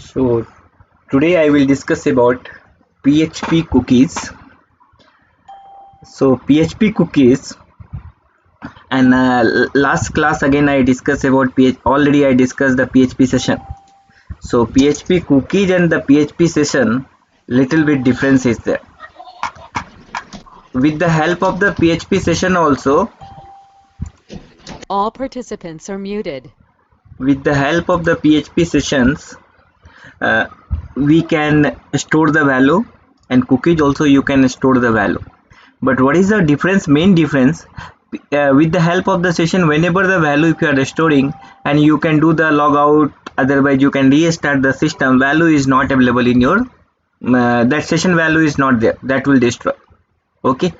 So today I will discuss about PHP cookies. So PHP cookies and last class again I discussed about already I discussed the PHP session. So PHP cookies and the PHP session little bit difference is there. With the help of the PHP session also, All participants are muted. with the help of the PHP sessions, uh, we can store the value, and cookies also you can store the value. But what is the difference, main difference? With the help of the session, whenever the value if you are storing and you can do the logout, otherwise you can restart the system, value is not available in your that session value is not there, that will destroy. Okay,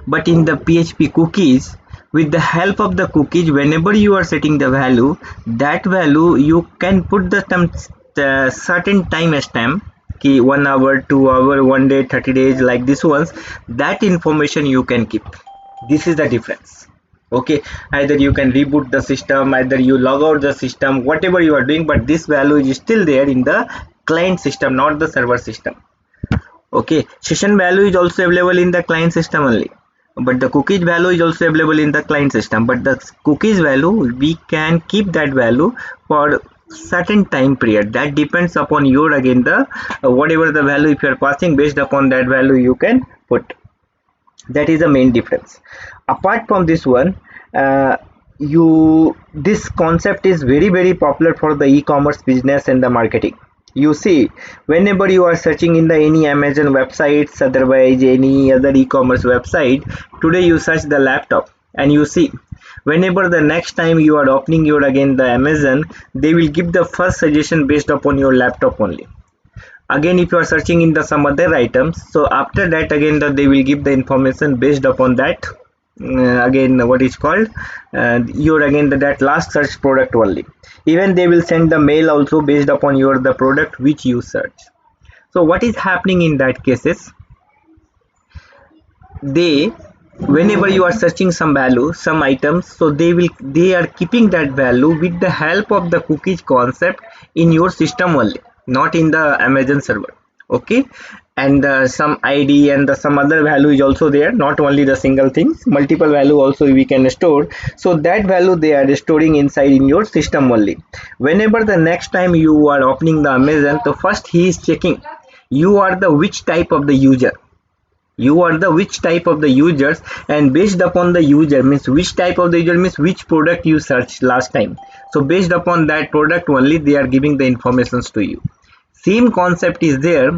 but in the PHP cookies, with the help of the cookies, whenever you are setting the value, that value you can put the certain time stamp, key 1 hour, 2 hour, 1 day, 30 days, like this ones, that information you can keep. This is the difference. Okay, either you can reboot the system, either you log out the system, whatever you are doing, but this value is still there in the client system, not the server system. Okay, session value is also available in the client system only, but the cookies value is also available in the client system, but the cookies value we can keep that value for certain time period. That depends upon your again the whatever the value if you are passing, based upon that value you can put. That is the main difference. Apart from this one, this concept is very popular for the e-commerce business and the marketing. You see, whenever you are searching in the any Amazon websites, otherwise any other e-commerce website, today you search the laptop and you see, whenever the next time you are opening your again the Amazon, they will give the first suggestion based upon your laptop only. Again if you are searching in the some other items, so after that again they will give the information based upon that again what is called your again that last search product only. Even they will send the mail also based upon your the product which you search. So what is happening in that cases, they, whenever you are searching some value, some items, so they are keeping that value with the help of the cookies concept in your system only, not in the Amazon server. Okay, and some ID and some other value is also there, not only the single things, multiple value also we can store. So that value they are storing inside in your system only. Whenever the next time you are opening the Amazon, so first he is checking you are the which type of the user, users, and based upon the user means which type of the user means which product you searched last time. So based upon that product only they are giving the informations to you. Same concept is there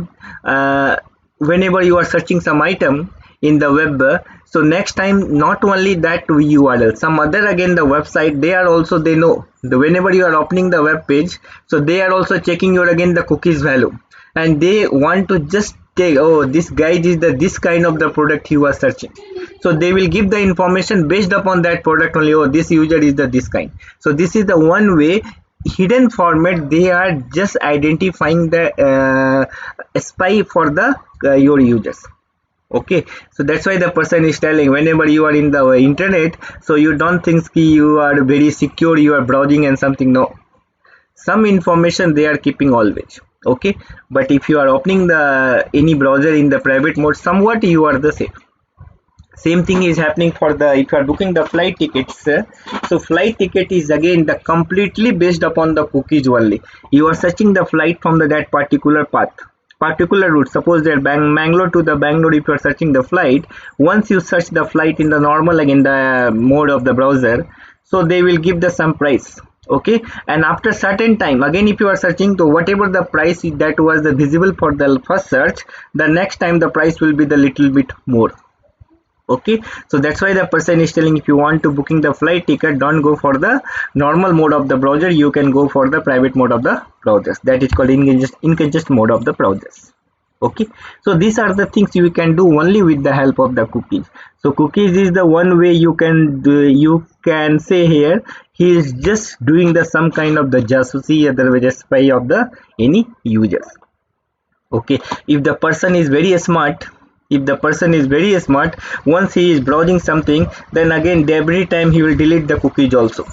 whenever you are searching some item in the web. So next time not only that URL, some other again the website, they are also, they know whenever you are opening the web page, so they are also checking your again the cookies value, and they want to just take, oh, this guy is this kind of the product you are searching, so they will give the information based upon that product only. Oh, this user is this kind. So this is the one way, hidden format, they are just identifying the spy for the your users. Okay, so that's why the person is telling, whenever you are in the internet, so you don't think you are very secure, you are browsing and something. No, some information they are keeping always. Okay, but if you are opening the any browser in the private mode, somewhat you are the safe. Same thing is happening for the, if you are booking the flight tickets, so flight ticket is again the completely based upon the cookies only. You are searching the flight from that particular path, particular route. Suppose that Bangalore to the Bangalore, if you are searching the flight, once you search the flight in the normal again the mode of the browser, so they will give the some price. Okay, and after certain time again if you are searching, to whatever the price that was the visible for the first search, the next time the price will be the little bit more. Okay, so that's why the person is telling, if you want to booking the flight ticket, don't go for the normal mode of the browser, you can go for the private mode of the browsers, that is called ingest mode of the browsers. Okay, so these are the things you can do only with the help of the cookies. So cookies is the one way you can do, you can say here he is just doing the some kind of the jasusi, otherwise spy of the any users. Okay, if the person is very smart, once he is browsing something, then again every time he will delete the cookies also.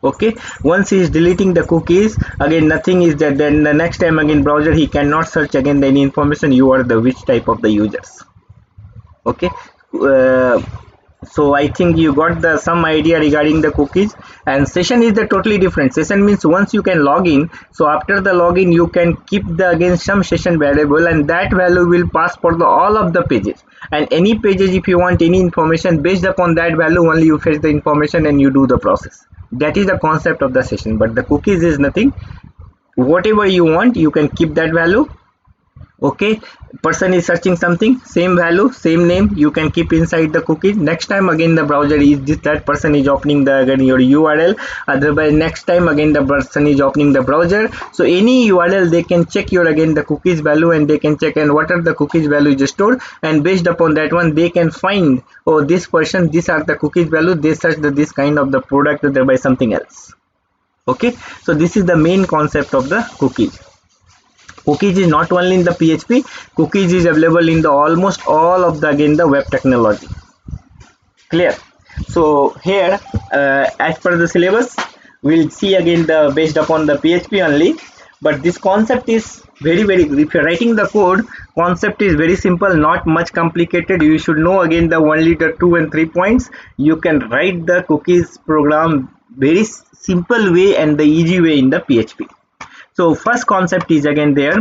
Okay, once he is deleting the cookies, again nothing is there, then the next time again browser he cannot search again any information you are the which type of the users. Okay, uh, so I think you got the some idea regarding the cookies. And session is the totally different. Session means once you can log in, so after the login you can keep the again some session variable, and that value will pass for the all of the pages, and any pages if you want any information based upon that value only you fetch the information and you do the process. That is the concept of the session. But the cookies is nothing, whatever you want you can keep that value. Okay, person is searching something, same value, same name you can keep inside the cookie. Next time again the browser is this, that person is opening the again your URL, otherwise next time again the person is opening the browser, so any URL they can check your again the cookies value, and they can check and what are the cookies value is stored, and based upon that one they can find, oh this person, these are the cookies value, they search this kind of the product thereby something else. Okay, so this is the main concept of the cookies. Cookies is not only in the PHP, cookies is available in the almost all of the again the web technology. Clear? So here as per the syllabus we'll see again the based upon the PHP only, but this concept is very if you're writing the code, concept is very simple, not much complicated. You should know again the only the 2 and 3 points. You can write the cookies program very simple way and the easy way in the PHP. So first concept is again there,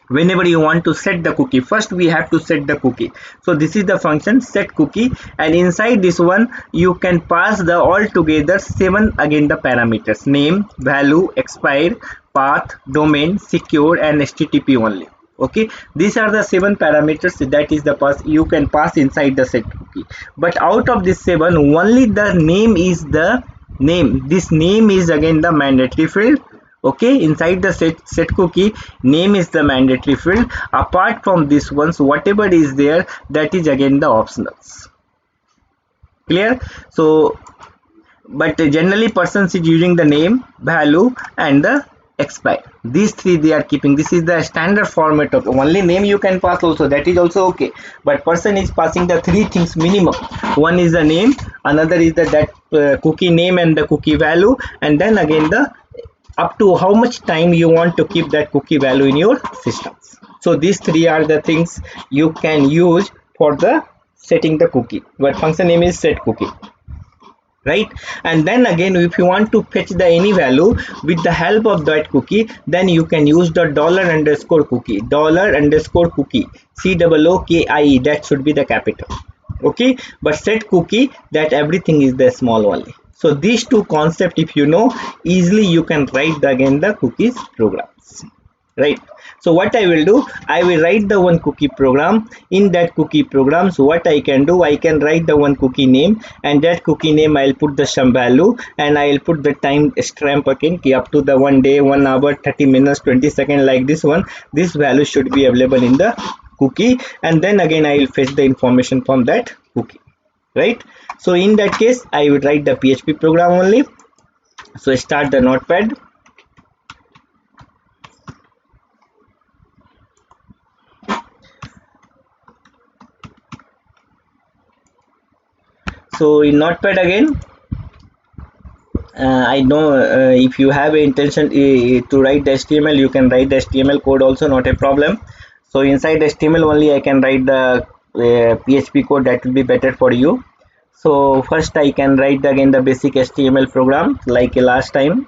whenever you want to set the cookie, first we have to set the cookie. So this is the function set cookie, and inside this one you can pass the all together 7 again the parameters: name, value, expire, path, domain, secure, and HTTP only. Okay, these are the 7 parameters that is the pass you can pass inside the set cookie. But out of this 7 only the name is the name, this name is again the mandatory field. Okay, inside the set cookie name is the mandatory field. Apart from this ones whatever is there, that is again the optionals. Clear? So but generally persons is using the name, value, and the expire. These 3 they are keeping. This is the standard format of only name you can pass also, that is also okay, but person is passing the 3 things minimum. One is the name, another is the that cookie name and the cookie value, and then again the up to how much time you want to keep that cookie value in your systems. So these 3 are the things you can use for the setting the cookie. But function name is set cookie, right? And then again if you want to fetch the any value with the help of that cookie, then you can use the $_cookie, $_cookie, COOKIE, that should be the capital. Okay, but set cookie, that everything is the small only. So these 2 concepts if you know, easily you can write the, again the cookies programs, right? So what I will do, I will write the one cookie program. In that cookie program, so what I can do, I can write the one cookie name, and that cookie name I'll put the some value, and I'll put the time stamp again up to the 1 day, 1 hour, 30 minutes, 20 seconds, like this one. This value should be available in the cookie, and then again I will fetch the information from that cookie, right? So in that case I would write the PHP program only. So start the notepad. So in notepad again I know if you have a intention to write the HTML, you can write the HTML code also, not a problem. So inside HTML only I can write the PHP code, that will be better for you. So first I can write again the basic HTML program like last time.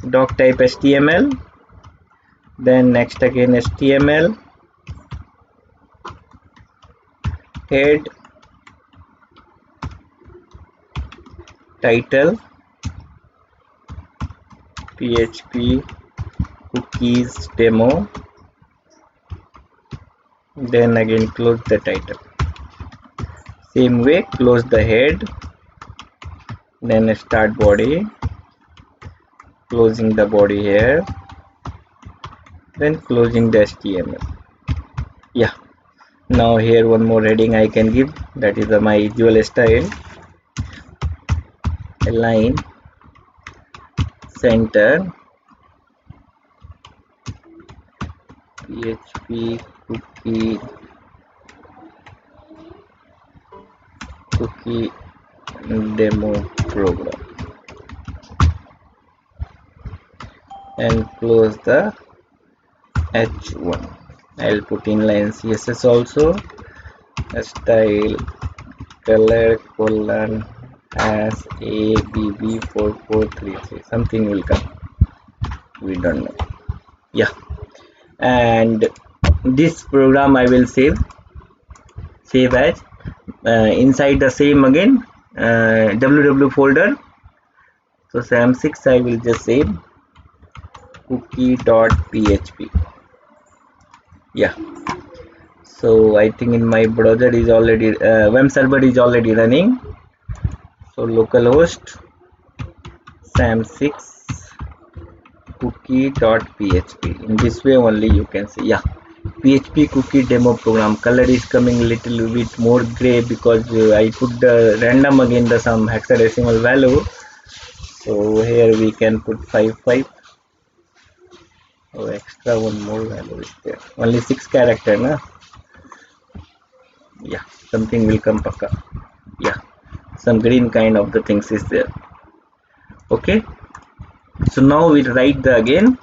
Doc type HTML, then next again HTML, head, title, PHP cookies demo, then again close the title. Same way close the head, then start body, closing the body here, then closing the HTML. Yeah, now here one more heading I can give, that is my usual style, align, center, PHP cookie demo program and close the H1. I'll put inline CSS also, style color colon as ABB4433, something will come, we don't know. Yeah, and this program I will save as inside the same again www folder. So SAM6 I will just save cookie.php. yeah, so I think in my browser is already web server is already running. So localhost SAM6 cookie.php, in this way only you can see. Yeah, PHP cookie demo program, color is coming little bit more gray because I put the random again the some hexadecimal value. So here we can put 55. Oh, extra one more value is there, only 6 character na. Yeah, something will come pakka. Yeah, some green kind of the things is there. Okay, so now we write the again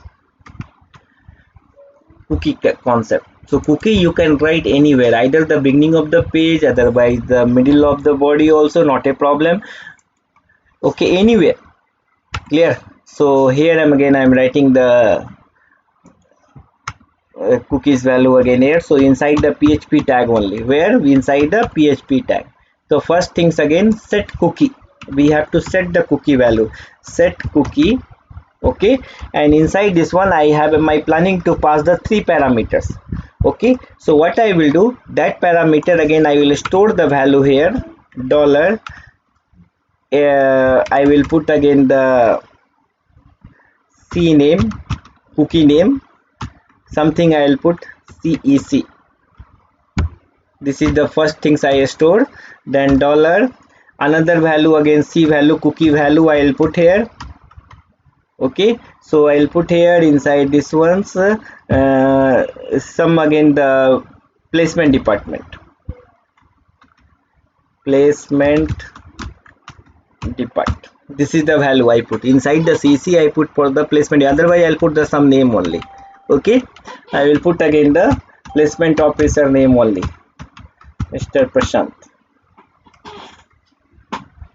cookie concept. So cookie you can write anywhere, either the beginning of the page, otherwise the middle of the body also, not a problem. Okay, anywhere, clear. So here I'm writing the cookies value again here. So inside the PHP tag only, where inside the PHP tag. So first things again, set cookie, we have to set the cookie value, set cookie. Okay, and inside this one I have my planning to pass the 3 parameters. Okay, so what I will do, that parameter again I will store the value here, dollar I will put again the C name, cookie name, something I will put CEC. This is the first things I store. Then dollar another value again, C value, cookie value I will put here. Okay, so I'll put here inside this one's some again the placement department, this is the value I put inside the CC. I put for the placement, otherwise I'll put the some name only. Okay, I will put again the placement officer name only, Mr. Prashant,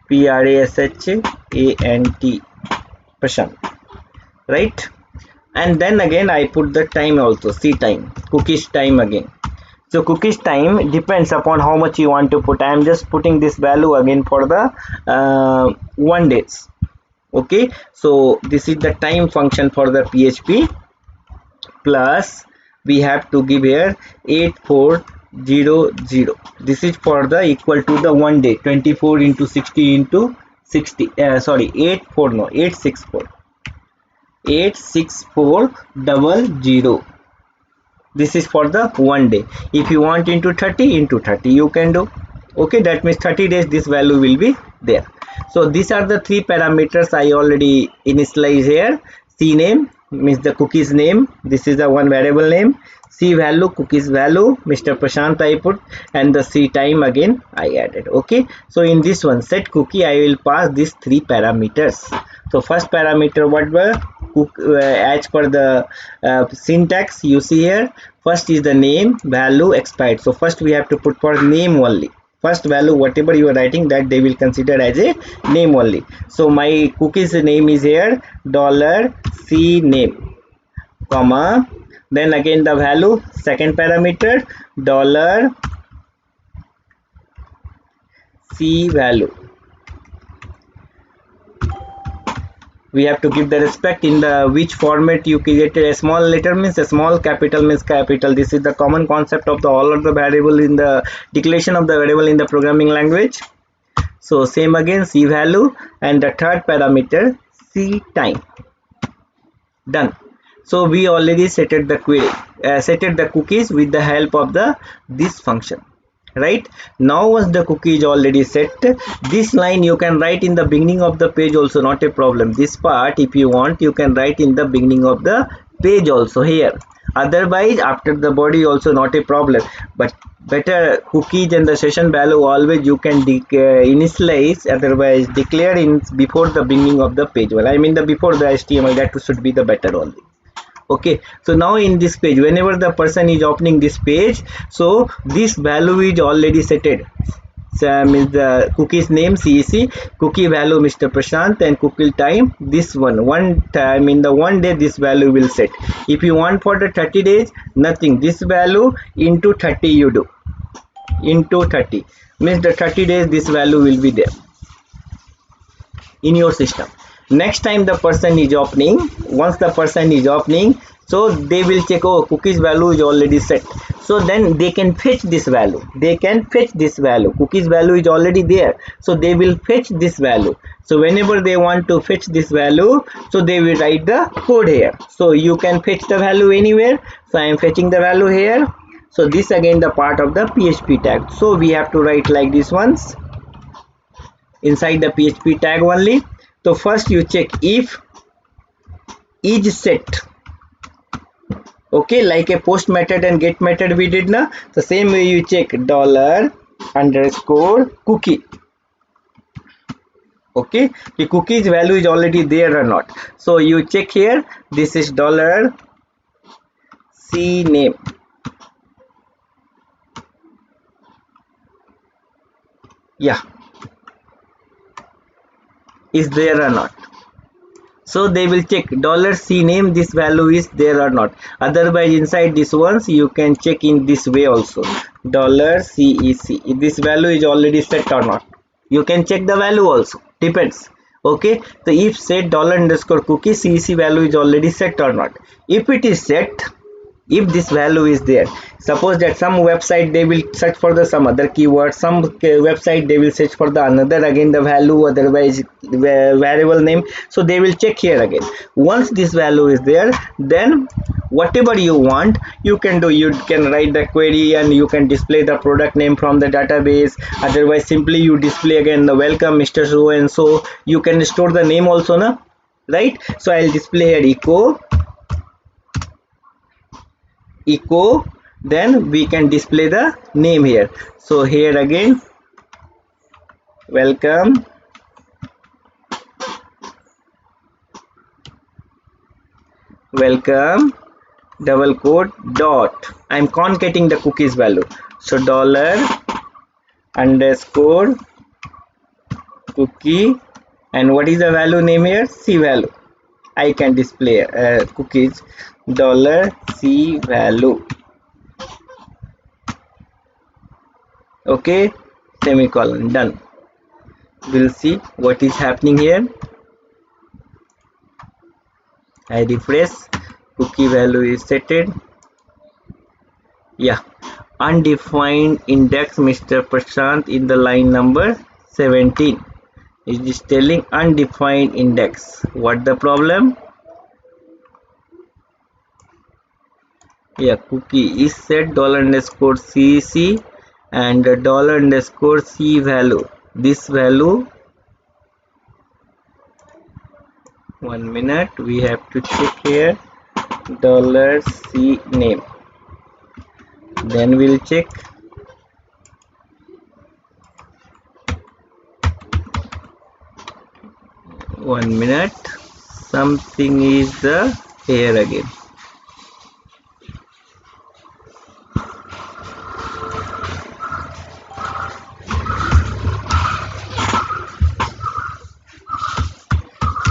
PRASHANT, Prashant, right? And then again I put the time also, C time, cookies time again. So cookies time depends upon how much you want to put. I am just putting this value again for the 1 days. Okay, so this is the time function for the PHP, plus we have to give here 8400. This is for the equal to the 1 day, 24 into 60 into 60 sorry 86400. This is for the 1 day. If you want into 30 into 30 you can do. Okay, that means 30 days this value will be there. So these are the 3 parameters I already initialize here. C name means the cookies name, this is the one variable name. C value, cookies value, Mr. Prashant I put, and the C time again I added. Okay, so in this one set cookie I will pass these 3 parameters. So first parameter what were as per the syntax you see here, first is the name, value, expired. So first we have to put for name only, first value whatever you are writing that they will consider as a name only. So my cookies name is here $C name, comma, then again the value, second parameter $C value. We have to give the respect in the which format you created. A small letter means a small, capital means capital. This is the common concept of the all of the variable in the declaration of the variable in the programming language. So same again, C value, and the third parameter C time. Done. So we already setted the query, setted the cookies with the help of the this function. Right now once the cookie is already set, this line you can write in the beginning of the page also, not a problem. This part if you want you can write in the beginning of the page also here. Otherwise after the body also not a problem, but better cookies and the session value always you can initialize, otherwise declare in before the beginning of the page. Well, I mean the before the HTML, that should be the better only. Okay, so now in this page, whenever the person is opening this page, so this value is already setted. So means the cookie's name CEC, cookie value Mr. Prashant, and cookie time this one time in the 1 day this value will set. If you want for the 30 days, nothing, this value into 30 you do, into 30 means the 30 days this value will be there in your system. Next time the person is opening, once the person is opening, so they will check, oh, cookies value is already set, so then they can fetch this value, they can fetch this value, cookies value is already there, so they will fetch this value. So whenever they want to fetch this value, so they will write the code here, so you can fetch the value anywhere. So I am fetching the value here, so this again the part of the PHP tag, so we have to write like this once inside the PHP tag only. So first you check if is set, okay, like a post method and get method we did now, the same way you check $_ cookie, okay, the cookie's value is already there or not. So you check here, this is $CNAME, yeah, is there or not. So they will check $CNAME, this value is there or not. Otherwise inside this ones you can check in this way also, $CEC, if this value is already set or not, you can check the value also, depends. Okay, so if set $_cookie CEC value is already set or not. If it is set, if this value is there, suppose that some website they will search for the some other keyword, some website they will search for the another again the value, otherwise variable name, so they will check here again. Once this value is there, then whatever you want you can do, you can write the query and you can display the product name from the database, otherwise simply you display again the welcome Mr. So and so, you can store the name also, na, right? So I'll display here echo, then we can display the name here. So here again welcome double quote dot, I'm concatenating the cookies value, so $_ cookie, and what is the value name here, C value, I can display cookies $C value, okay, semicolon, done. We'll see what is happening here. I refresh, cookie value is setted, yeah, undefined index Mr. Prashant in the line number 17, it is telling undefined index. What the problem? Yeah, cookie is set $_CEC and $_C value, this value, 1 minute, we have to check here, $CNAME, then we'll check, one minute, something is the here again,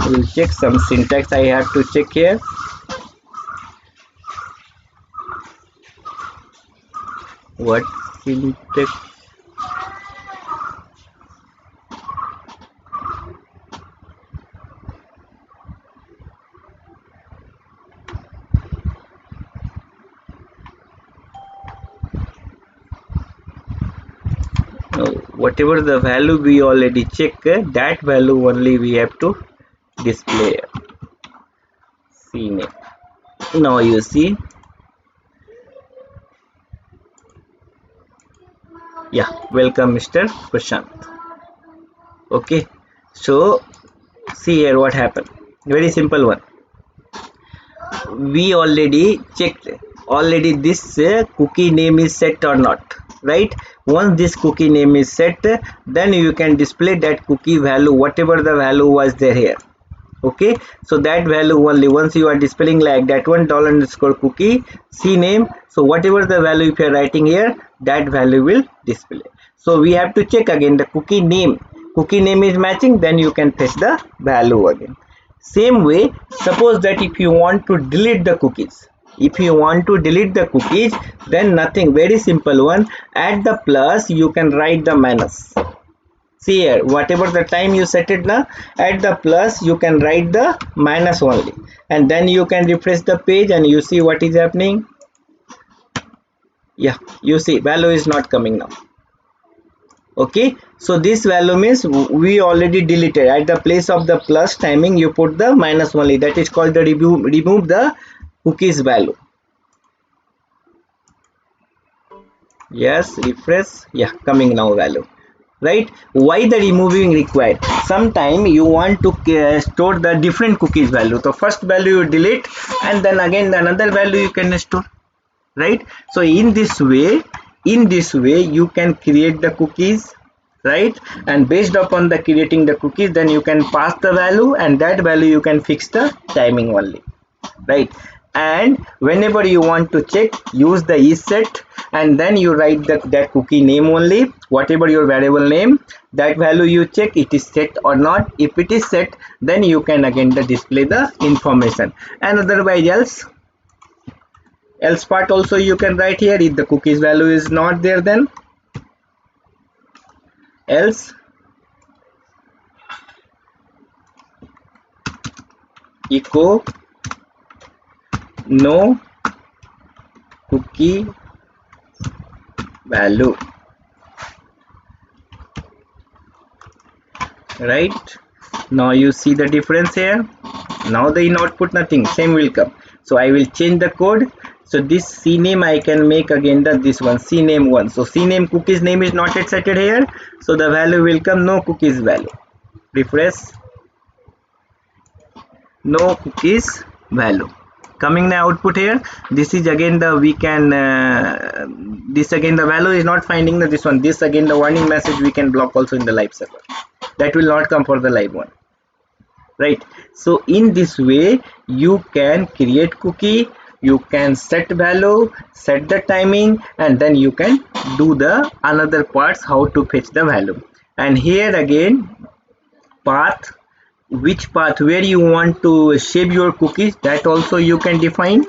we'll check some syntax, I have to check here, what syntax, whatever the value we already check, that value only we have to display. CNAME. Now you see, yeah, welcome Mr. Prashant. Okay, so see here what happened, very simple one, we already checked already this cookie name is set or not, right? Once this cookie name is set, then you can display that cookie value, whatever the value was there here. Okay, so that value only, once you are displaying like that one $_cookie CNAME, so whatever the value if you are writing here, that value will display. So we have to check again the cookie name is matching, then you can fetch the value again. Same way, suppose that if you want to delete the cookies, then nothing, very simple one, at the plus you can write the minus. See here, whatever the time you set it now, at the plus you can write the minus only, and then you can refresh the page and you see what is happening. Yeah, you see value is not coming now. Okay, so this value means we already deleted. At the place of the plus timing you put the minus only, that is called the remove the cookies value. Yes, refresh. Yeah, coming now value, right? Why the removing required? Sometime you want to store the different cookies value. So first value you delete and then again another value you can store, right? So in this way you can create the cookies, right? And based upon the creating the cookies, then you can pass the value, and that value you can fix the timing only, right? And whenever you want to check, use the isSet, and then you write that cookie name only, whatever your variable name, that value you check it is set or not. If it is set, then you can again display the information, and otherwise else part also you can write here. If the cookies value is not there, then else echo no cookie value, right? Now you see the difference here. Now the in output nothing, same will come. So I will change the code. So this CNAME I can make again this one CNAME1. So CNAME cookies name is not yet set here, so the value will come no cookies value. Refresh, no cookies value. Coming the output here, this is again the we can this again the value is not finding the this one, this again the warning message we can block also in the live server, that will not come for the live one, right? So in this way you can create cookie, you can set value, set the timing, and then you can do the another parts how to fetch the value. And here again path, which path where you want to save your cookies, that also you can define.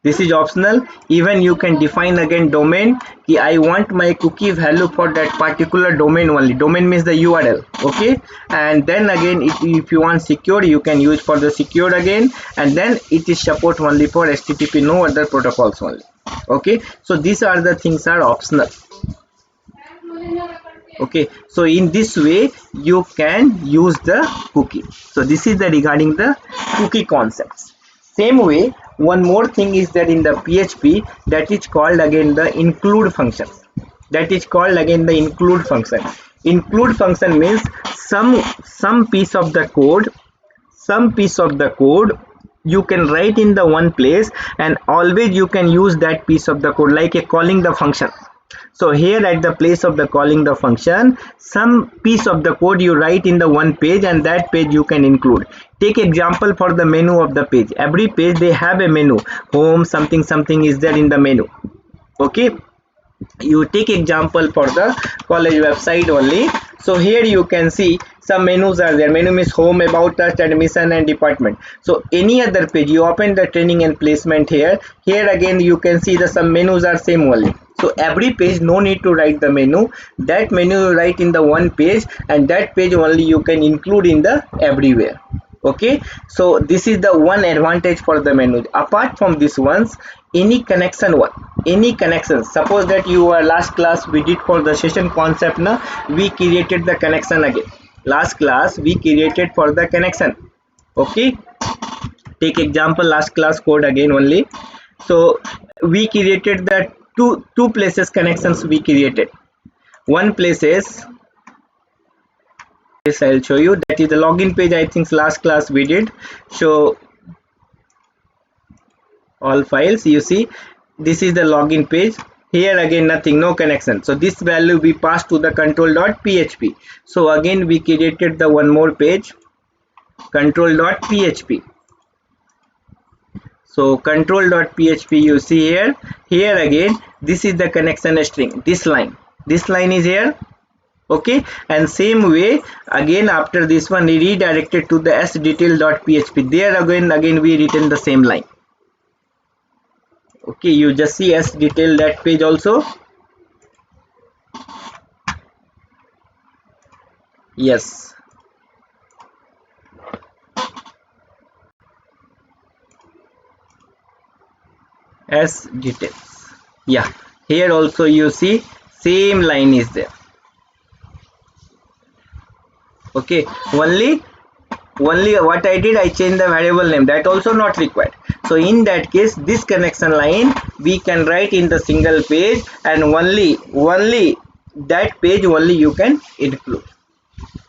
This is optional. Even you can define again domain, I want my cookie value for that particular domain only. Domain means the URL, okay? And then again if you want secure, you can use for the secure again, and then it is support only for HTTP, no other protocols only. Okay, so these are the things are optional. Okay, so in this way you can use the cookie. So this is the regarding the cookie concepts. Same way, one more thing is that in the PHP, that is called again the include function. That is called again the include function. Include function means some piece of the code you can write in the one place, and always you can use that piece of the code like a calling the function. So here at the place of the calling the function, some piece of the code you write in the one page, and that page you can include. Take example for the menu of the page. Every page they have a menu, home something something is there in the menu. Okay, you take example for the college website only. So here you can see some menus are there. Menu means home, about us, admission, and department. So any other page you open the training and placement here again you can see the some menus are same only. So every page no need to write the menu, that menu you write in the one page, and that page only you can include in the everywhere. Okay, so this is the one advantage for the menu. Apart from this ones, any connection, suppose that you are last class we did for the session concept, now we created the connection again. Last class we created for the connection. Okay, take example last class code again only. So we created the two places connections we created. One place is, this I'll show you, that is the login page. I think last class we did show all files. You see this is the login page. Here again nothing, no connection, so this value we passed to the control.php. So again we created the one more page, control.php. so control.php, you see here, here again this is the connection string, this line is here. Okay, and same way again after this one we redirected to the sdetail.php. there again we written the same line. Okay, you just see sdetail that page also. Yes, as details. Yeah, here also you see same line is there. Okay, only what I did, I changed the variable name, that also not required. So in that case this connection line we can write in the single page, and only that page only you can include.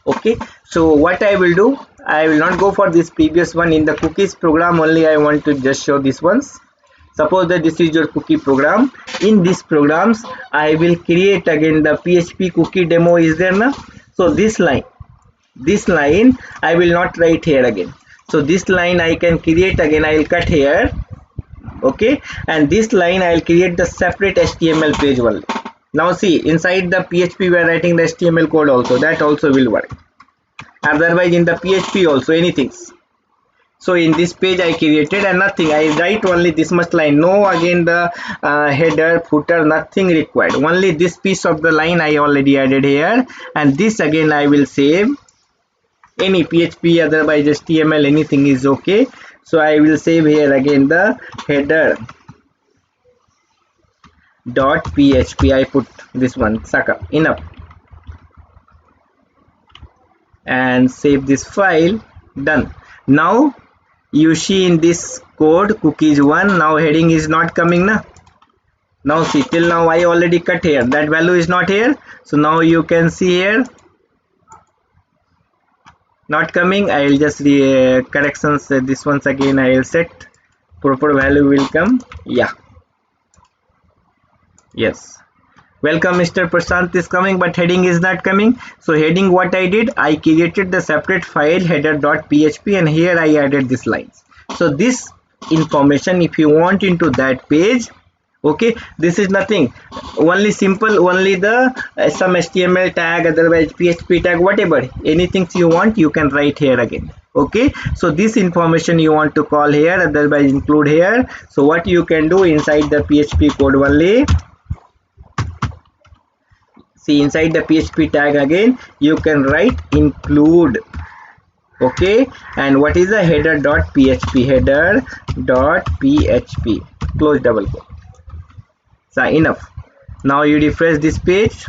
Okay, so what I will do, I will not go for this previous one. In the cookies program only I want to just show this ones. Suppose that this is your cookie program. In these programs I will create again the PHP cookie demo is there now. So this line I will not write here again. So this line I can create again, I will cut here. Okay, and this line I will create the separate HTML page only. Now see, inside the PHP we are writing the HTML code also, that also will work. Otherwise in the PHP also anything. So in this page I created and nothing, I write only this much line, no again the header, footer, nothing required. Only this piece of the line I already added here, and this again I will save. Any PHP, otherwise HTML, anything is okay. So I will save here again the header dot php. I put this one Saka, enough, and save this file. Done. Now you see in this code cookies 1, now heading is not coming now. Now see, till now I already cut here, that value is not here. So now you can see here not coming. I will just corrections, this once again I will set, proper value will come. Yeah, yes, welcome Mr. Prashant is coming, but heading is not coming. So heading, what I did, I created the separate file header.php, and here I added this lines. So this information if you want into that page, okay, this is nothing, only simple, only the some HTML tag, otherwise PHP tag, whatever, anything you want you can write here again. Okay, so this information you want to call here, otherwise include here. So what you can do inside the PHP code only, see inside the PHP tag again you can write include. Okay, and what is the header.php, header.php, close double quote. So enough. Now you refresh this page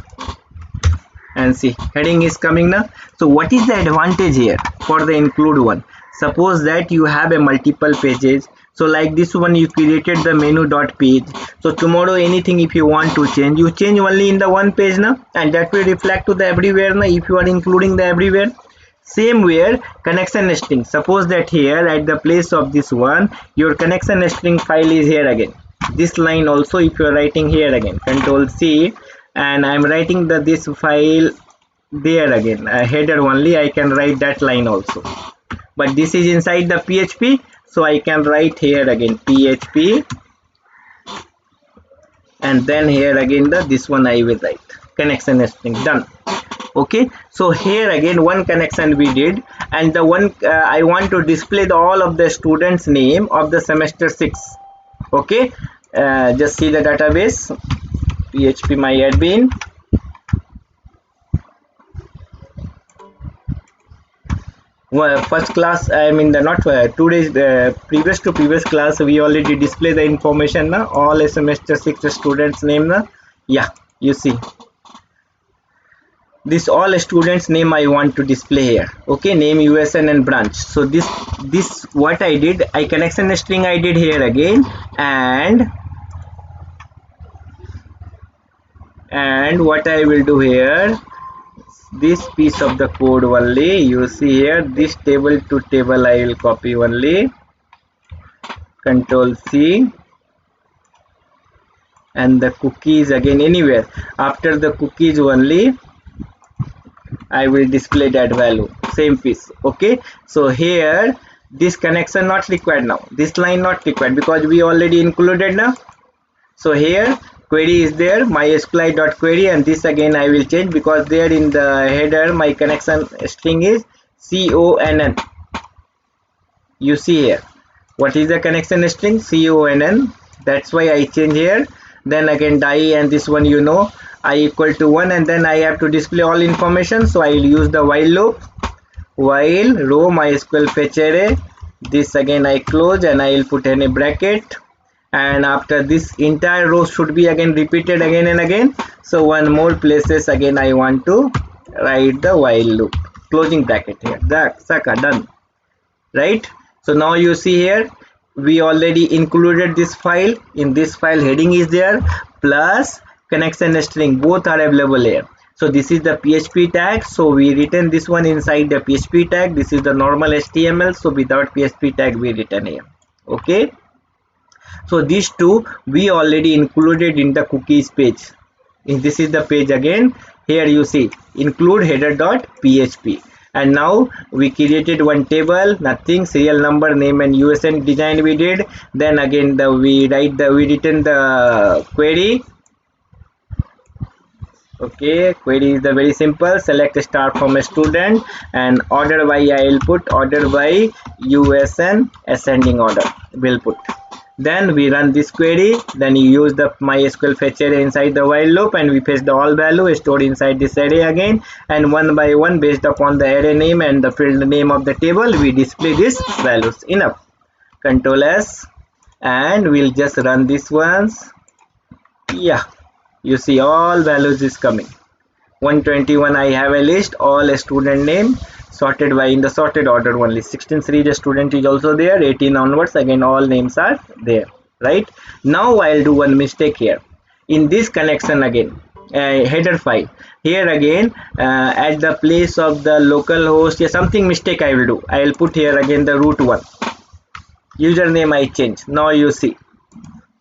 and see heading is coming now. So what is the advantage here for the include one? Suppose that you have a multiple pages, so like this one you created the menu dot page. So tomorrow anything if you want to change, you change only in the one page now, and that will reflect to the everywhere now if you are including the everywhere. Same way connection string, suppose that here at the place of this one your connection string file is here again. This line also if you are writing here again, control C, and I am writing the this file there again, header only I can write that line also, but this is inside the PHP, so I can write here again PHP, and then here again the this one I will write connection string. Done. Okay, so here again one connection we did, and the one I want to display the all of the students name of the semester 6. Okay, just see the database PHP myadmin. Well, first class, I mean the not 2 days previous to previous class we already display the information now, all a semester 6 students name now. Yeah, you see this all students name I want to display here. Okay, name, USN and branch. So this what I did, I connection string I did here again, and what I will do here, this piece of the code only you see here, this table to table I will copy only, control C, and the cookies again anywhere. After the cookies only I will display that value, same piece. Okay, so here this connection not required now, this line not required because we already included now. So here query is there, mysqli.query, and this again I will change because there in the header my connection string is conn. You see here what is the connection string, conn, that's why I change here. Then again die, and this one you know, I equal to 1, and then I have to display all information, so I will use the while loop, while row mysql fetch array, this again I close and I will put in a bracket, and after this entire row should be again repeated again and again. So one more places again I want to write the while loop, closing bracket here, that's done, right? So now you see here we already included this file. In this file heading is there plus connection string, both are available here. So this is the PHP tag, so we written this one inside the PHP tag. This is the normal HTML, so without PHP tag we written here. Okay, so these two we already included in the cookies page. This is the page again. Here you see include header.php, and now we created one table, nothing, serial number, name, and USN design we did. Then again we written the query. Okay, query is the very simple, select star from a student, and order by I will put order by USN ascending order will put. Then we run this query, then you use the MySQL fetch array inside the while loop, and we fetch the all value stored inside this array again, and one by one based upon the array name and the field name of the table we display these values. Enough. Control S, and we'll just run this once. Yeah, you see all values is coming. 121 I have a list, all student name sorted by in the sorted order only. 16 series student is also there, 18 onwards again all names are there, right? Now I'll do one mistake here in this connection again, header file. Here again at the place of the local host, something mistake I will do. I will put here again the root one username I change. Now you see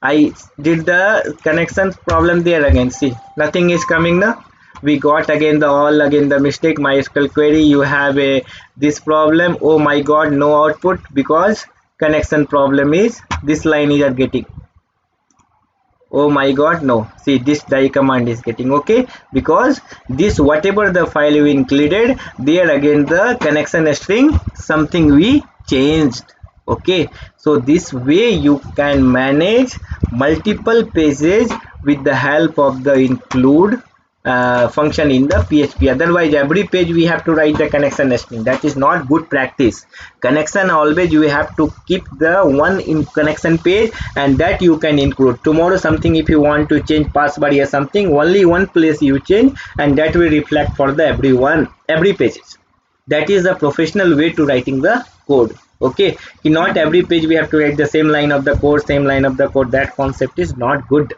I did the connections problem there again, see nothing is coming now. We got again the mistake. MySQL query, you have a this problem, oh my god, no output because connection problem is this line you are getting. Oh my god, no, see this die command is getting. Okay, because this whatever the file you included there again the connection string something we changed. Okay, so this way you can manage multiple pages with the help of the include function in the PHP. Otherwise every page we have to write the connection string. That is not good practice. Connection always you have to keep the one in connection page, and that you can include. Tomorrow something if you want to change password or something, only one place you change, and that will reflect for the every pages. That is the professional way to writing the code. Okay, not every page we have to write the same line of the code, that concept is not good.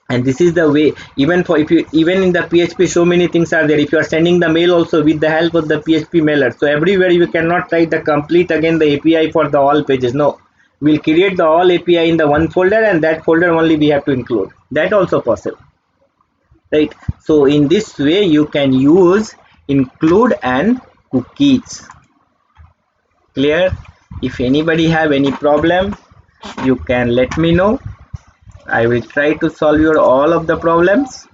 And this is the way, even for even in the PHP so many things are there. If you are sending the mail also with the help of the PHP mailer, so everywhere you cannot write the complete again the API for the all pages. No, we'll create the all API in the one folder, and that folder only we have to include. That also possible, right? So in this way you can use include and cookies. Clear? If anybody have any problem, you can let me know. I will try to solve your all of the problems.